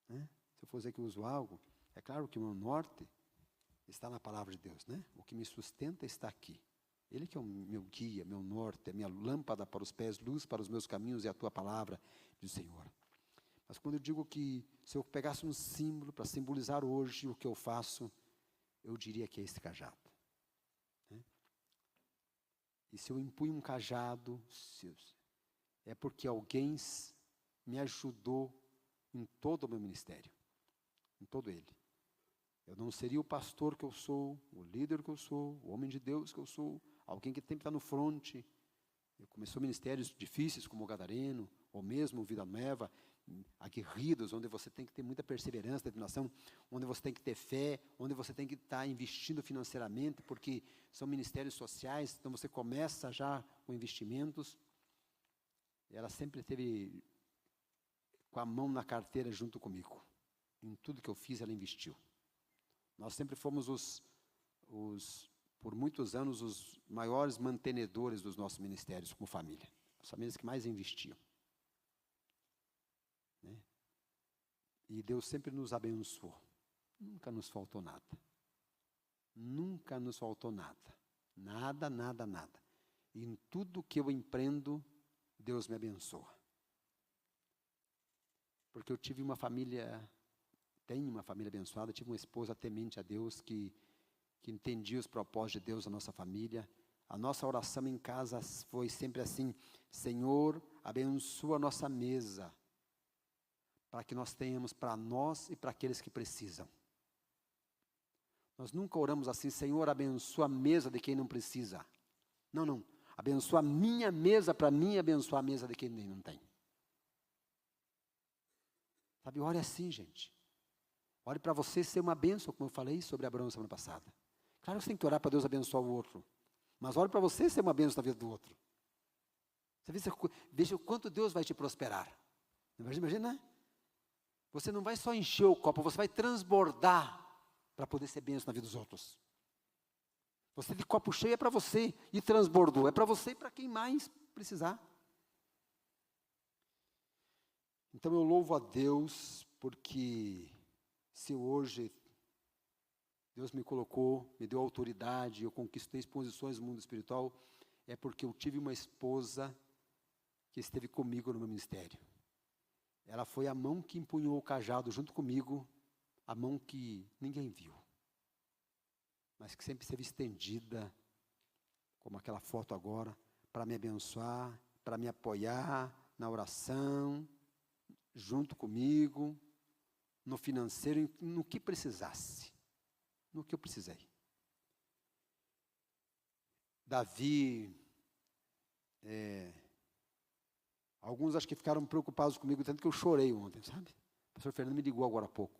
né? Se eu for dizer que eu uso algo, é claro que o meu norte está na palavra de Deus, né? O que me sustenta está aqui. Ele que é o meu guia, meu norte, a minha lâmpada para os pés, luz para os meus caminhos e a tua palavra, diz o Senhor. Mas quando eu digo que se eu pegasse um símbolo para simbolizar hoje o que eu faço, eu diria que é esse cajado, né? E se eu impunho um cajado, é porque alguém me ajudou em todo o meu ministério, em todo ele. Eu não seria o pastor que eu sou, o líder que eu sou, o homem de Deus que eu sou, alguém que sempre está no fronte. Eu começou ministérios difíceis como o Gadareno, ou mesmo Vida Nova, aguerridos, onde você tem que ter muita perseverança, determinação, onde você tem que ter fé, onde você tem que estar investindo financeiramente, porque são ministérios sociais, então você começa já com investimentos. Ela sempre teve com a mão na carteira junto comigo. Em tudo que eu fiz, ela investiu. Nós sempre fomos por muitos anos, os maiores mantenedores dos nossos ministérios como família. As famílias que mais investiam. Né? E Deus sempre nos abençoou. Nunca nos faltou nada. Nunca nos faltou nada. Nada, nada, nada. E em tudo que eu empreendo, Deus me abençoa. Porque eu tive uma família, tenho uma família abençoada, tive uma esposa temente a Deus, que entendia os propósitos de Deus na nossa família. A nossa oração em casa foi sempre assim: Senhor, abençoa a nossa mesa, para que nós tenhamos para nós e para aqueles que precisam. Nós nunca oramos assim: Senhor, abençoa a mesa de quem não precisa. Não, não. Abençoa a minha mesa para mim e abençoa a mesa de quem não tem. Sabe, ore assim, gente. Ore para você ser uma bênção, como eu falei sobre Abraão semana passada. Claro que você tem que orar para Deus abençoar o outro. Mas ore para você ser uma bênção na vida do outro. Você veja o quanto Deus vai te prosperar. Imagina, né? Você não vai só encher o copo, você vai transbordar para poder ser bênção na vida dos outros. Você de copo cheio é para você, e transbordou, é para você e para quem mais precisar. Então eu louvo a Deus, porque se hoje Deus me colocou, me deu autoridade, eu conquistei posições no mundo espiritual, é porque eu tive uma esposa que esteve comigo no meu ministério. Ela foi a mão que empunhou o cajado junto comigo, a mão que ninguém viu, mas que sempre esteve estendida, como aquela foto agora, para me abençoar, para me apoiar na oração, junto comigo, no financeiro, no que precisasse, no que eu precisei. Davi, alguns acho que ficaram preocupados comigo, tanto que eu chorei ontem, sabe? O pastor Fernando me ligou agora há pouco.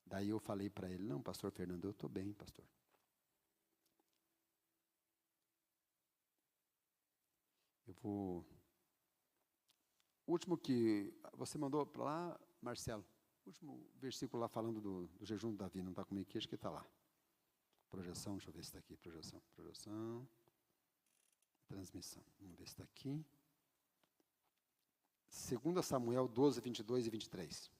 Daí eu falei para ele: não, pastor Fernando, eu estou bem, pastor. O último que você mandou para lá, Marcelo, o último versículo lá falando do jejum do Davi, não está comigo aqui, acho que está lá. Projeção, deixa eu ver se está aqui, projeção, transmissão, vamos ver se está aqui. 2 Samuel 12, 22 e 23.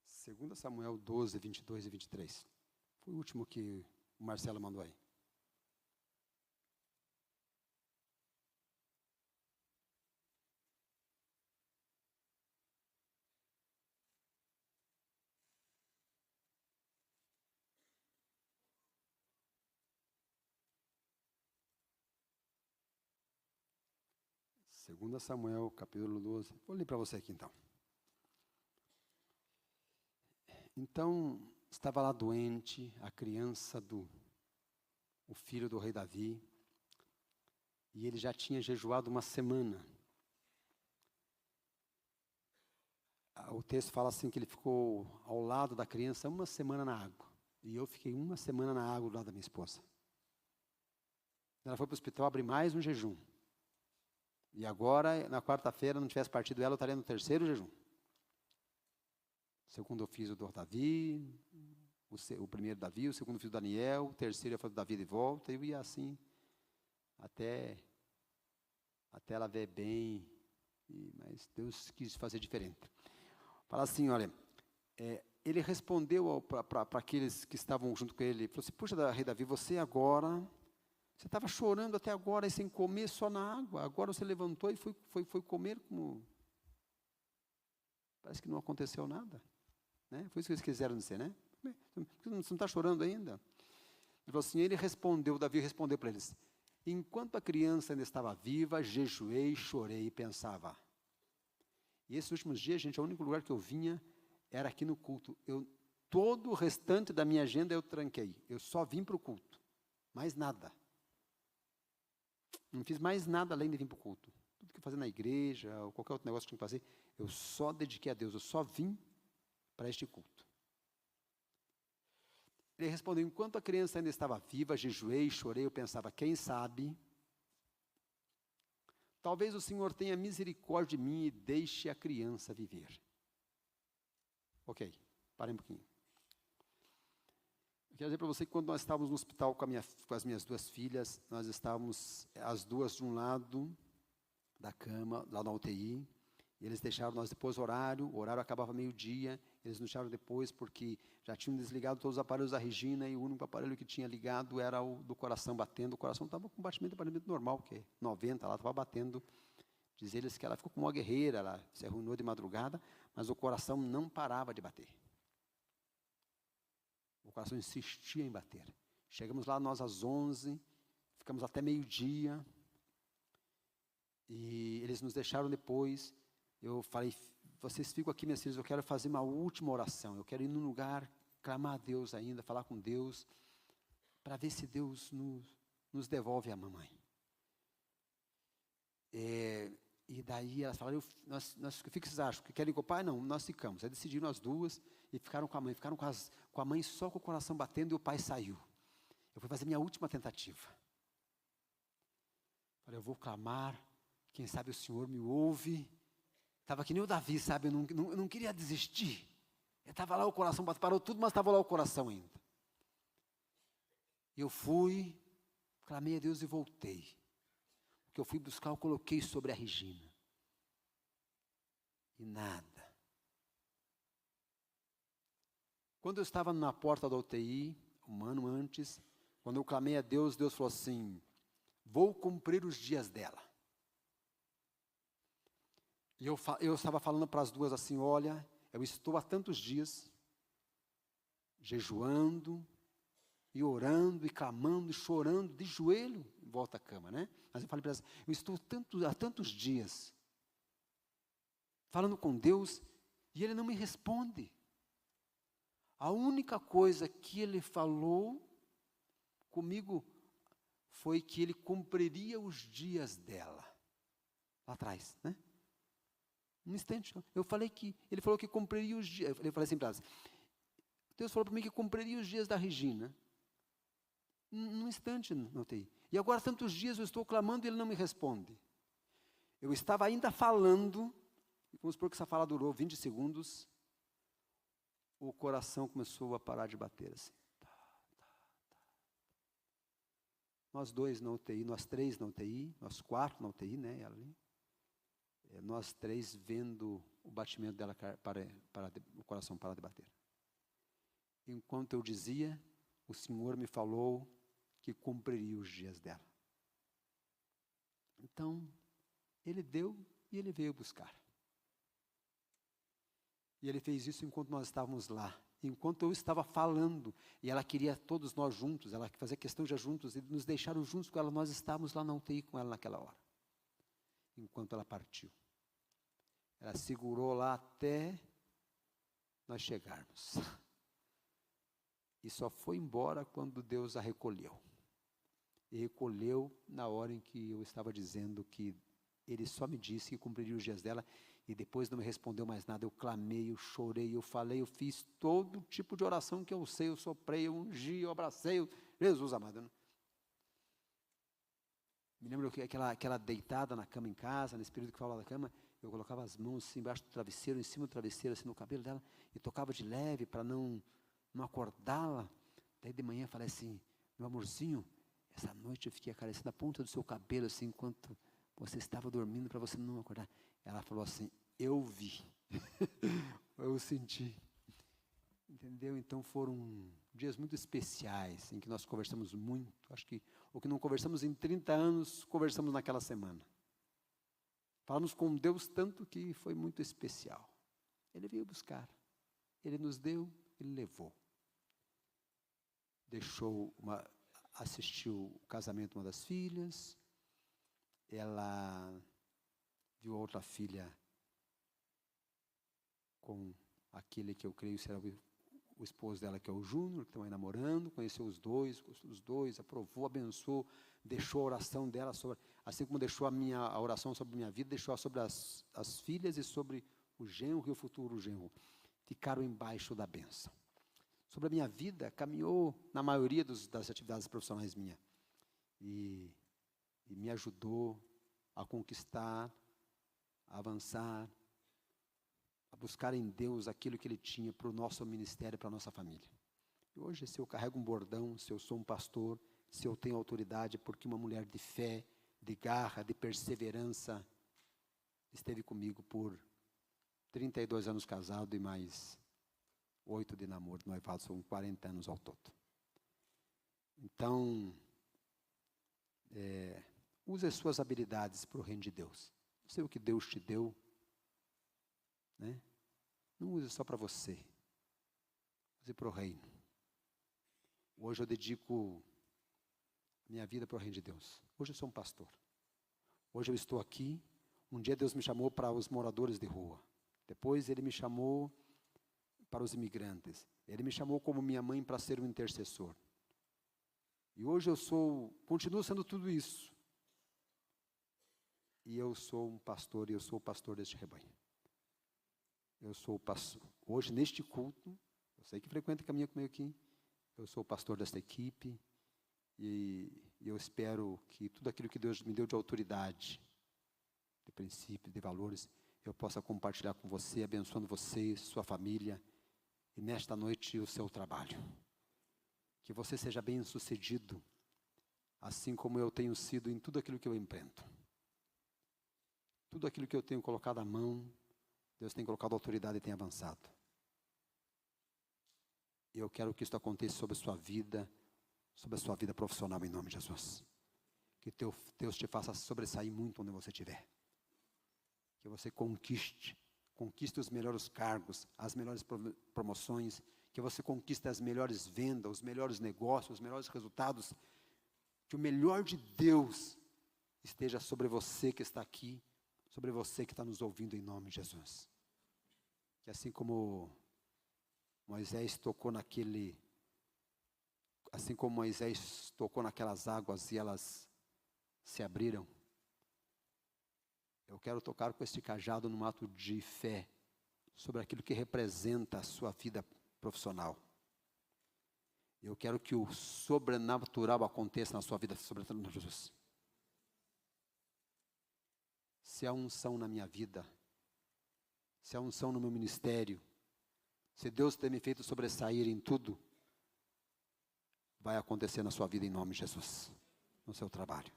Segunda Samuel 12, 22 e 23. Foi o último que o Marcelo mandou aí. Segunda Samuel, capítulo 12. Vou ler para você aqui então. Então, estava lá doente a criança o filho do rei Davi, e ele já tinha jejuado uma semana. O texto fala assim que ele ficou ao lado da criança uma semana na água, e eu fiquei uma semana na água do lado da minha esposa. Ela foi para o hospital abrir mais um jejum. E agora, na quarta-feira, não tivesse partido ela, eu estaria no terceiro jejum. Segundo eu fiz o do Davi, o primeiro Davi, o segundo fiz o Daniel, o terceiro eu fiz o Davi de volta, e eu ia assim, até ela ver bem, mas Deus quis fazer diferente. Fala assim, olha, ele respondeu para aqueles que estavam junto com ele, falou assim: puxa, rei Davi, você estava chorando até agora, e sem comer, só na água, agora você levantou e foi comer como... Parece que não aconteceu nada. Né? Foi isso que eles quiseram dizer, né? Você não está chorando ainda? Ele falou assim, Davi respondeu para eles: enquanto a criança ainda estava viva, jejuei, chorei e pensava. E esses últimos dias, gente, o único lugar que eu vinha era aqui no culto. Todo o restante da minha agenda eu tranquei. Eu só vim para o culto. Mais nada. Não fiz mais nada além de vir para o culto. Tudo que eu fazia na igreja, ou qualquer outro negócio que eu tinha que fazer, eu só dediquei a Deus. Eu só vim para este culto. Ele respondeu: enquanto a criança ainda estava viva, jejuei, chorei, eu pensava, quem sabe, talvez o Senhor tenha misericórdia de mim e deixe a criança viver. Ok, parem um pouquinho. Eu quero dizer para você que quando nós estávamos no hospital com as minhas duas filhas, nós estávamos as duas de um lado da cama, lá na UTI, e eles deixaram nós depois o horário acabava meio-dia, eles nos deixaram depois porque já tinham desligado todos os aparelhos da Regina e o único aparelho que tinha ligado era o do coração batendo. O coração estava com batimento normal, que é 90, ela estava batendo. Diz eles que ela ficou como uma guerreira, ela se arruinou de madrugada, mas o coração não parava de bater. O coração insistia em bater. Chegamos lá nós às 11, ficamos até meio-dia, e eles nos deixaram depois. Eu falei, vocês ficam aqui, minhas filhas, eu quero fazer uma última oração, eu quero ir num lugar, clamar a Deus ainda, falar com Deus, para ver se Deus nos devolve a mamãe. E daí elas falaram, o que vocês acham? Que querem ir com o pai? Não, nós ficamos. Aí decidiram as duas e ficaram com a mãe. Ficaram com a mãe só com o coração batendo e o pai saiu. Eu fui fazer minha última tentativa. Falei, eu vou clamar, quem sabe o Senhor me ouve. Estava que nem o Davi, sabe, eu não queria desistir. Estava lá o coração, parou tudo, mas estava lá o coração ainda. Eu fui, clamei a Deus e voltei. O que eu fui buscar, eu coloquei sobre a Regina. E nada. Quando eu estava na porta da UTI, um ano antes, quando eu clamei a Deus, Deus falou assim, vou cumprir os dias dela. E eu estava falando para as duas assim, olha, eu estou há tantos dias, jejuando, e orando, e clamando, e chorando, de joelho, em volta à cama, né? Mas eu falei para elas, eu estou há tantos dias, falando com Deus, e Ele não me responde. A única coisa que Ele falou comigo foi que Ele cumpriria os dias dela, lá atrás, né? Um instante, eu falei que, Ele falou que cumpriria os dias, eu falei assim para elas, Deus falou para mim que cumpriria os dias da Regina, num instante, notei. E agora tantos dias eu estou clamando e Ele não me responde. Eu estava ainda falando, vamos supor que essa fala durou 20 segundos, o coração começou a parar de bater assim. Nós dois na UTI, nós três na UTI, nós quatro na UTI, né, ali. Nós três vendo o batimento dela, o coração parar de bater. Enquanto eu dizia, o Senhor me falou que cumpriria os dias dela. Então, Ele deu e Ele veio buscar. E Ele fez isso enquanto nós estávamos lá. Enquanto eu estava falando, e ela queria todos nós juntos, ela fazia questão de ir juntos, e nos deixaram juntos com ela, nós estávamos lá na UTI com ela naquela hora. Enquanto ela partiu. Ela segurou lá até nós chegarmos. E só foi embora quando Deus a recolheu. E recolheu na hora em que eu estava dizendo que Ele só me disse que cumpriria os dias dela, e depois não me respondeu mais nada. Eu clamei, eu chorei, eu falei, eu fiz todo tipo de oração que eu sei, eu soprei, eu ungi, eu abracei, Jesus amado. Me lembro que aquela deitada na cama em casa, nesse período que falava da cama, eu colocava as mãos assim embaixo do travesseiro, em cima do travesseiro, assim no cabelo dela, e tocava de leve para não acordá-la. Daí de manhã eu falei assim, meu amorzinho, essa noite eu fiquei acariciando a ponta do seu cabelo, assim, enquanto você estava dormindo, para você não acordar. Ela falou assim, eu vi, eu senti. Entendeu? Então foram dias muito especiais, em que nós conversamos muito. Acho que o que não conversamos em 30 anos, conversamos naquela semana. Falamos com Deus tanto que foi muito especial. Ele veio buscar, Ele nos deu, Ele levou. Assistiu o casamento de uma das filhas, ela viu a outra filha com aquele que eu creio será o esposo dela, que é o Júnior, que estão aí namorando, conheceu os dois, gostou dos dois, aprovou, abençoou, deixou a oração dela sobre, assim como deixou a oração sobre a minha vida, deixou sobre as filhas e sobre o genro e o futuro genro. ficaram embaixo da bênção. Sobre a minha vida, caminhou na maioria das atividades profissionais minhas. E me ajudou a conquistar, a avançar, a buscar em Deus aquilo que Ele tinha para o nosso ministério, para a nossa família. E hoje, se eu carrego um bordão, se eu sou um pastor, se eu tenho autoridade, porque uma mulher de fé, de garra, de perseverança, esteve comigo por 32 anos casado e mais 8 de namoro, noivado, são 40 anos ao todo. Então, use as suas habilidades para o reino de Deus. Não sei o que Deus te deu, né? Não use só para você, use para o reino. Hoje eu dedico minha vida para o reino de Deus. Hoje eu sou um pastor. Hoje eu estou aqui. Um dia Deus me chamou para os moradores de rua. Depois Ele me chamou para os imigrantes. Ele me chamou como minha mãe para ser um intercessor. E hoje continuo sendo tudo isso. E eu sou um pastor, e eu sou o pastor deste rebanho. Eu sou o pastor. Hoje, neste culto, eu sei que frequenta e caminha comigo aqui, eu sou o pastor desta equipe, e eu espero que tudo aquilo que Deus me deu de autoridade, de princípios, de valores, eu possa compartilhar com você, abençoando você, sua família, e nesta noite o seu trabalho. Que você seja bem-sucedido, assim como eu tenho sido em tudo aquilo que eu empreendo. Tudo aquilo que eu tenho colocado à mão, Deus tem colocado autoridade e tem avançado. E eu quero que isso aconteça sobre a sua vida profissional, em nome de Jesus. Que Deus te faça sobressair muito onde você estiver. Que você conquiste os melhores cargos, as melhores promoções, que você conquiste as melhores vendas, os melhores negócios, os melhores resultados. Que o melhor de Deus esteja sobre você que está aqui, sobre você que está nos ouvindo, em nome de Jesus. Que assim como Moisés tocou naquelas águas e elas se abriram, eu quero tocar com este cajado num ato de fé sobre aquilo que representa a sua vida profissional. Eu quero que o sobrenatural aconteça na sua vida, sobrenatural, Jesus. Se há unção na minha vida, se há unção no meu ministério, se Deus tem me feito sobressair em tudo, vai acontecer na sua vida em nome de Jesus, no seu trabalho.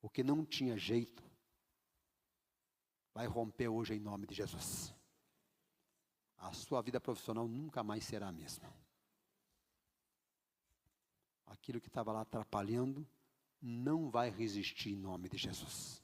O que não tinha jeito, vai romper hoje em nome de Jesus. A sua vida profissional nunca mais será a mesma. Aquilo que estava lá atrapalhando, não vai resistir em nome de Jesus.